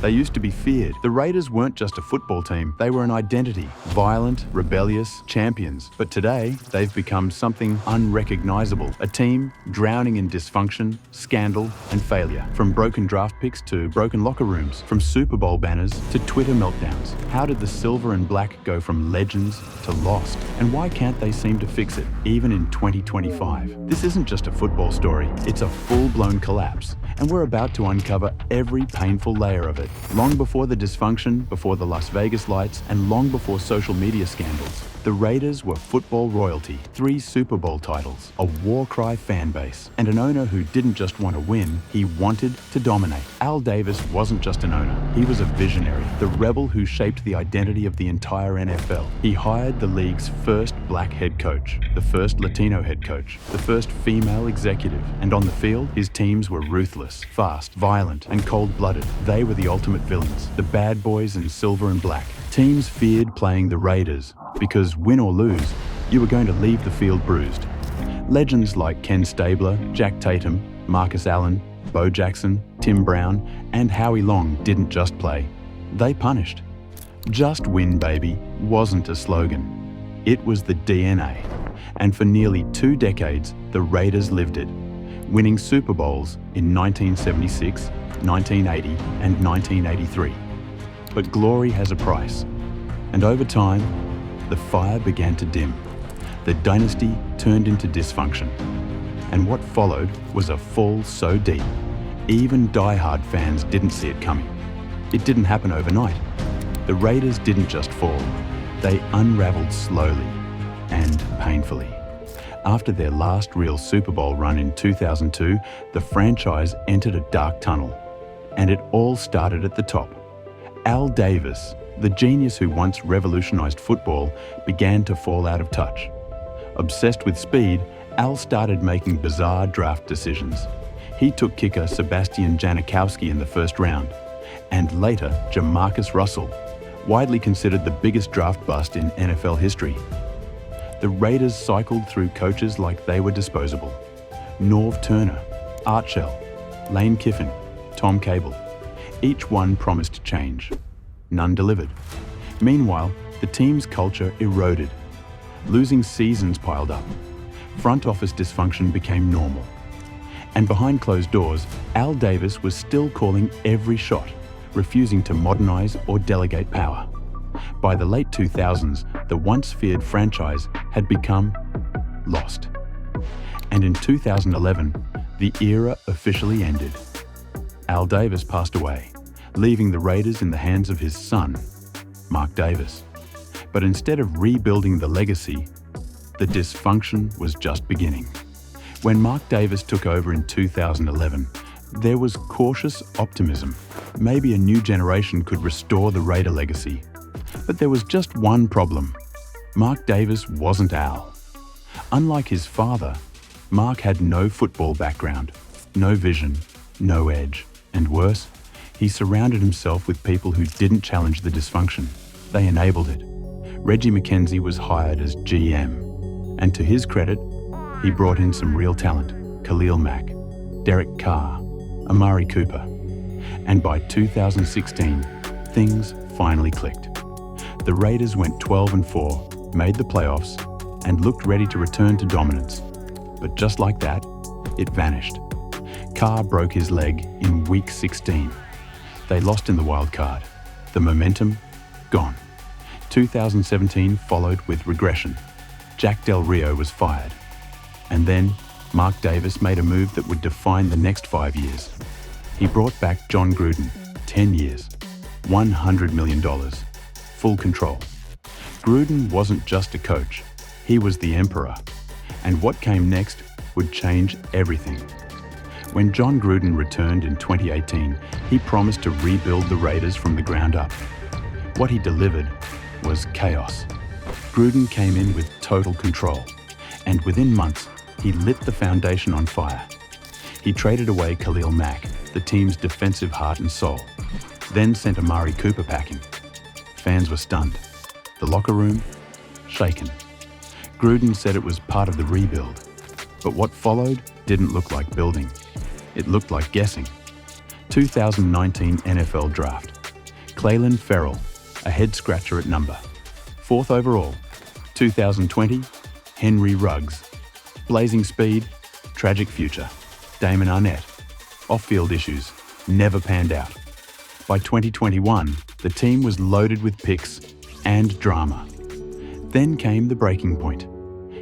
They used to be feared. The Raiders weren't just a football team, they were an identity. Violent, rebellious, champions. But today, they've become something unrecognizable. A team drowning in dysfunction, scandal, and failure. From broken draft picks to broken locker rooms. From Super Bowl banners to Twitter meltdowns. How did the silver and black go from legends to lost? And why can't they seem to fix it, even in 2025? This isn't just a football story, it's a full-blown collapse. And we're about to uncover every painful layer of it. Long before the dysfunction, before the Las Vegas lights, and long before social media scandals, the Raiders were football royalty, 3 Super Bowl titles, a war cry fan base, and an owner who didn't just want to win, he wanted to dominate. Al Davis wasn't just an owner, he was a visionary, the rebel who shaped the identity of the entire NFL. He hired the league's first black head coach, the first Latino head coach, the first female executive, and on the field, his teams were ruthless, fast, violent, and cold-blooded. They were the ultimate villains, the bad boys in silver and black. Teams feared playing the Raiders because, win or lose, you were going to leave the field bruised. Legends like Ken Stabler, Jack Tatum, Marcus Allen, Bo Jackson, Tim Brown, and Howie Long didn't just play. They punished. Just win, baby, wasn't a slogan. It was the DNA. And for nearly 2 decades, the Raiders lived it, winning Super Bowls in 1976, 1980, and 1983. But glory has a price. And over time, the fire began to dim. The dynasty turned into dysfunction. And what followed was a fall so deep, even die-hard fans didn't see it coming. It didn't happen overnight. The Raiders didn't just fall. They unraveled slowly and painfully. After their last real Super Bowl run in 2002, the franchise entered a dark tunnel. And it all started at the top. Al Davis, the genius who once revolutionized football, began to fall out of touch. Obsessed with speed, Al started making bizarre draft decisions. He took kicker Sebastian Janikowski in the first round, and later Jamarcus Russell, widely considered the biggest draft bust in NFL history. The Raiders cycled through coaches like they were disposable. Norv Turner, Art Shell, Lane Kiffin, Tom Cable. Each one promised change. None delivered. Meanwhile, the team's culture eroded. Losing seasons piled up. Front office dysfunction became normal. And behind closed doors, Al Davis was still calling every shot, refusing to modernize or delegate power. By the late 2000s, the once feared franchise had become lost. And in 2011, the era officially ended. Al Davis passed away, leaving the Raiders in the hands of his son, Mark Davis. But instead of rebuilding the legacy, the dysfunction was just beginning. When Mark Davis took over in 2011, there was cautious optimism. Maybe a new generation could restore the Raider legacy. But there was just one problem. Mark Davis wasn't Al. Unlike his father, Mark had no football background, no vision, no edge. And worse, he surrounded himself with people who didn't challenge the dysfunction. They enabled it. Reggie McKenzie was hired as GM. And to his credit, he brought in some real talent. Khalil Mack, Derek Carr, Amari Cooper. And by 2016, things finally clicked. The Raiders went 12-4, made the playoffs, and looked ready to return to dominance. But just like that, it vanished. Carr broke his leg in week 16. They lost in the wild card. The momentum, gone. 2017 followed with regression. Jack Del Rio was fired. And then, Mark Davis made a move that would define the next 5 years. He brought back John Gruden, 10 years, $100 million, full control. Gruden wasn't just a coach, he was the emperor. And what came next would change everything. When John Gruden returned in 2018, he promised to rebuild the Raiders from the ground up. What he delivered was chaos. Gruden came in with total control, and within months, he lit the foundation on fire. He traded away Khalil Mack, the team's defensive heart and soul, then sent Amari Cooper packing. Fans were stunned. The locker room, shaken. Gruden said it was part of the rebuild, but what followed didn't look like building. It looked like guessing. 2019 NFL Draft. Clelin Ferrell, a head-scratcher at number. 4th overall. 2020, Henry Ruggs. Blazing speed, tragic future. Damon Arnett. Off-field issues, never panned out. By 2021, the team was loaded with picks and drama. Then came the breaking point.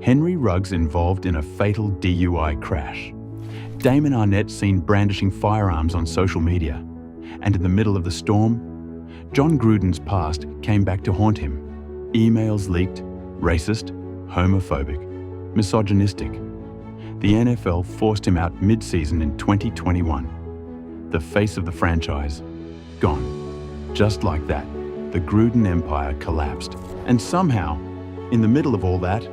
Henry Ruggs involved in a fatal DUI crash. Damon Arnett seen brandishing firearms on social media. And in the middle of the storm, John Gruden's past came back to haunt him. Emails leaked, racist, homophobic, misogynistic. The NFL forced him out mid-season in 2021. The face of the franchise, gone. Just like that, the Gruden empire collapsed. And somehow, in the middle of all that,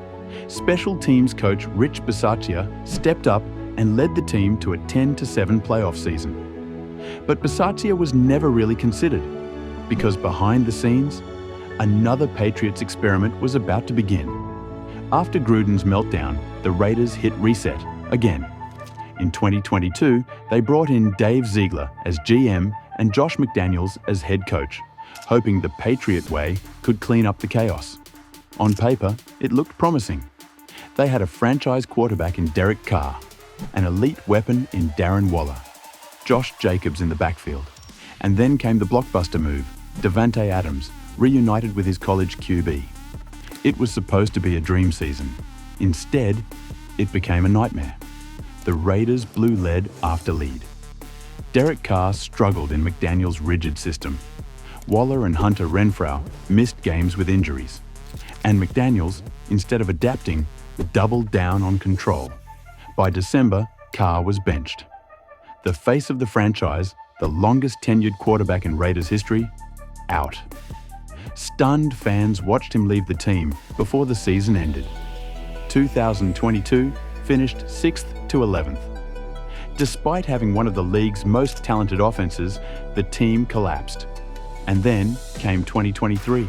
special teams coach Rich Bisaccia stepped up and led the team to a 10-7 playoff season. But Bisaccia was never really considered, because behind the scenes, another Patriots experiment was about to begin. After Gruden's meltdown, the Raiders hit reset again. In 2022, they brought in Dave Ziegler as GM and Josh McDaniels as head coach, hoping the Patriot way could clean up the chaos. On paper, it looked promising. They had a franchise quarterback in Derek Carr, an elite weapon in Darren Waller, Josh Jacobs in the backfield, and then came the blockbuster move, Davante Adams, reunited with his college QB. It was supposed to be a dream season. Instead, it became a nightmare. The Raiders blew lead after lead. Derek Carr struggled in McDaniels' rigid system. Waller and Hunter Renfrow missed games with injuries. And McDaniels, instead of adapting, doubled down on control. By December, Carr was benched. The face of the franchise, the longest tenured quarterback in Raiders history, out. Stunned fans watched him leave the team before the season ended. 2022 finished 6th to 11th. Despite having one of the league's most talented offenses, the team collapsed. And then came 2023.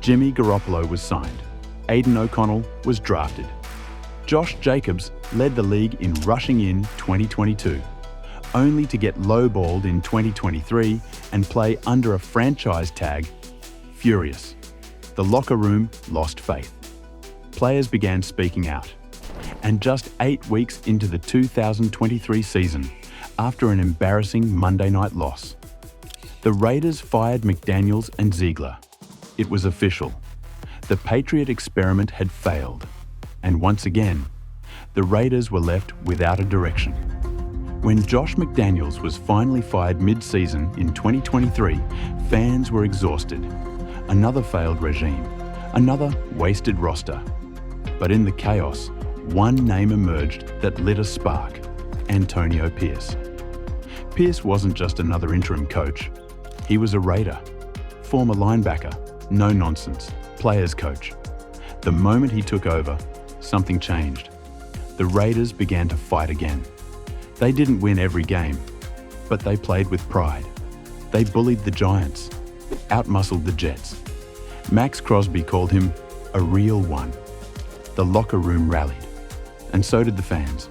Jimmy Garoppolo was signed. Aiden O'Connell was drafted. Josh Jacobs led the league in rushing in 2022, only to get lowballed in 2023 and play under a franchise tag. Furious. The locker room lost faith. Players began speaking out. And just 8 weeks into the 2023 season, after an embarrassing Monday night loss, the Raiders fired McDaniels and Ziegler. It was official. The Patriot experiment had failed. And once again, the Raiders were left without a direction. When Josh McDaniels was finally fired mid-season in 2023, fans were exhausted. Another failed regime, another wasted roster. But in the chaos, one name emerged that lit a spark: Antonio Pierce. Pierce wasn't just another interim coach. He was a Raider, former linebacker, no-nonsense, players coach. The moment he took over, something changed. The Raiders began to fight again. They didn't win every game, but they played with pride. They bullied the Giants, outmuscled the Jets. Max Crosby called him a real one. The locker room rallied, and so did the fans.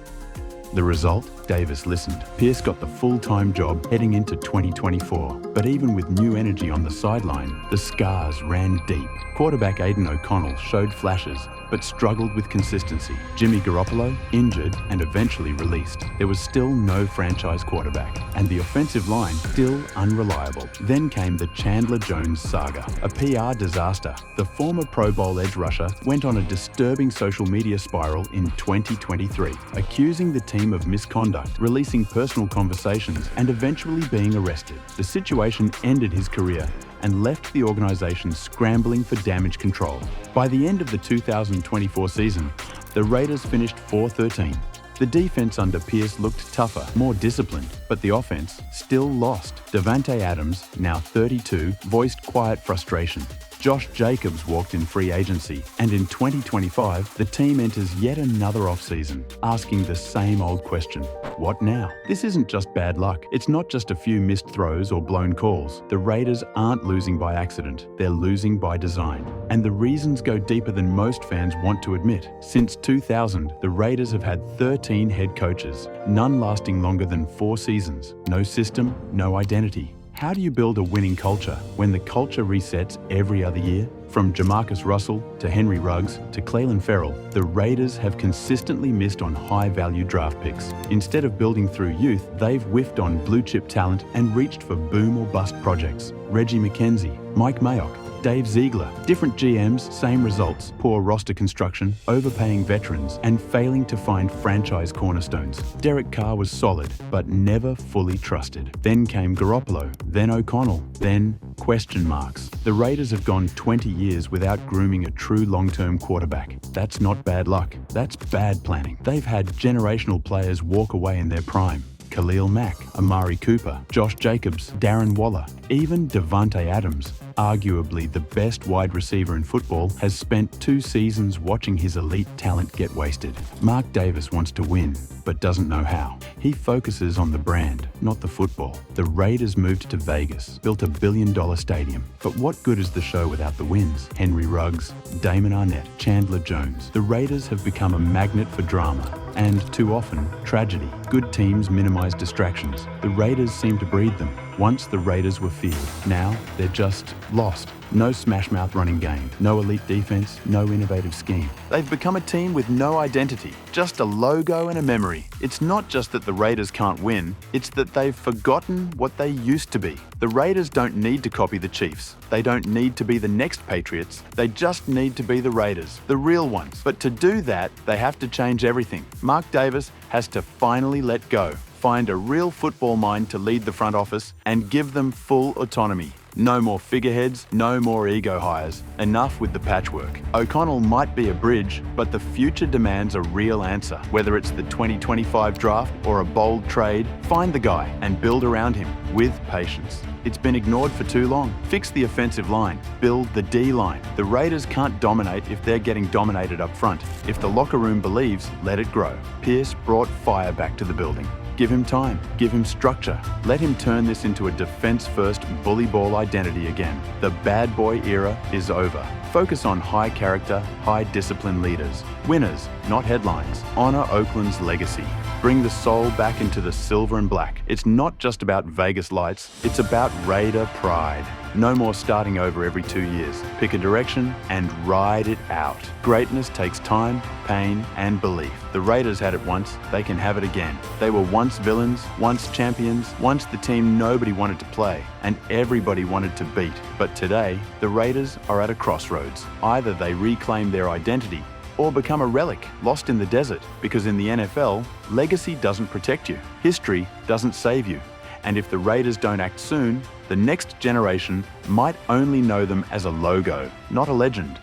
The result? Davis listened. Pierce got the full-time job heading into 2024. But even with new energy on the sideline, the scars ran deep. Quarterback Aiden O'Connell showed flashes, but struggled with consistency. Jimmy Garoppolo, injured and eventually released. There was still no franchise quarterback, and the offensive line still unreliable. Then came the Chandler Jones saga, a PR disaster. The former Pro Bowl edge rusher went on a disturbing social media spiral in 2023, accusing the team of misconduct, releasing personal conversations, and eventually being arrested. The situation ended his career and left the organization scrambling for damage control. By the end of the 2024 season, the Raiders finished 4-13. The defense under Pierce looked tougher, more disciplined, but the offense still lost. Davante Adams, now 32, voiced quiet frustration. Josh Jacobs walked in free agency, and in 2025, the team enters yet another offseason, asking the same old question: what now? This isn't just bad luck. It's not just a few missed throws or blown calls. The Raiders aren't losing by accident. They're losing by design. And the reasons go deeper than most fans want to admit. Since 2000, the Raiders have had 13 head coaches, none lasting longer than 4 seasons. No system, no identity. How do you build a winning culture when the culture resets every other year? From Jamarcus Russell to Henry Ruggs to Clelin Ferrell, the Raiders have consistently missed on high-value draft picks. Instead of building through youth, they've whiffed on blue-chip talent and reached for boom-or-bust projects. Reggie McKenzie, Mike Mayock, Dave Ziegler. Different GMs, same results. Poor roster construction, overpaying veterans, and failing to find franchise cornerstones. Derek Carr was solid, but never fully trusted. Then came Garoppolo, then O'Connell, then question marks. The Raiders have gone 20 years without grooming a true long-term quarterback. That's not bad luck. That's bad planning. They've had generational players walk away in their prime. Khalil Mack, Amari Cooper, Josh Jacobs, Darren Waller, even Devontae Adams, arguably the best wide receiver in football, has spent 2 seasons watching his elite talent get wasted. Mark Davis wants to win, but doesn't know how. He focuses on the brand, not the football. The Raiders moved to Vegas, built a $1 billion stadium. But what good is the show without the wins? Henry Ruggs, Damon Arnett, Chandler Jones. The Raiders have become a magnet for drama, and too often, tragedy. Good teams minimize distractions. The Raiders seem to breed them. Once the Raiders were feared. Now they're just lost. No smash-mouth running game, no elite defense, no innovative scheme. They've become a team with no identity, just a logo and a memory. It's not just that the Raiders can't win, it's that they've forgotten what they used to be. The Raiders don't need to copy the Chiefs. They don't need to be the next Patriots. They just need to be the Raiders, the real ones. But to do that, they have to change everything. Mark Davis has to finally let go. Find a real football mind to lead the front office and give them full autonomy. No more figureheads, no more ego hires. Enough with the patchwork. O'Connell might be a bridge, but the future demands a real answer. Whether it's the 2025 draft or a bold trade, find the guy and build around him with patience. It's been ignored for too long. Fix the offensive line. Build the D-line. The Raiders can't dominate if they're getting dominated up front. If the locker room believes, let it grow. Pierce brought fire back to the building. Give him time, give him structure. Let him turn this into a defense-first bully ball identity again. The bad boy era is over. Focus on high character, high discipline leaders. Winners, not headlines. Honor Oakland's legacy. Bring the soul back into the silver and black. It's not just about Vegas lights, it's about Raider pride. No more starting over every 2 years. Pick a direction and ride it out. Greatness takes time, pain, and belief. The Raiders had it once, they can have it again. They were once villains, once champions, once the team nobody wanted to play, and everybody wanted to beat. But today, the Raiders are at a crossroads. Either they reclaim their identity, or become a relic, lost in the desert. Because in the NFL, legacy doesn't protect you. History doesn't save you. And if the Raiders don't act soon, the next generation might only know them as a logo, not a legend.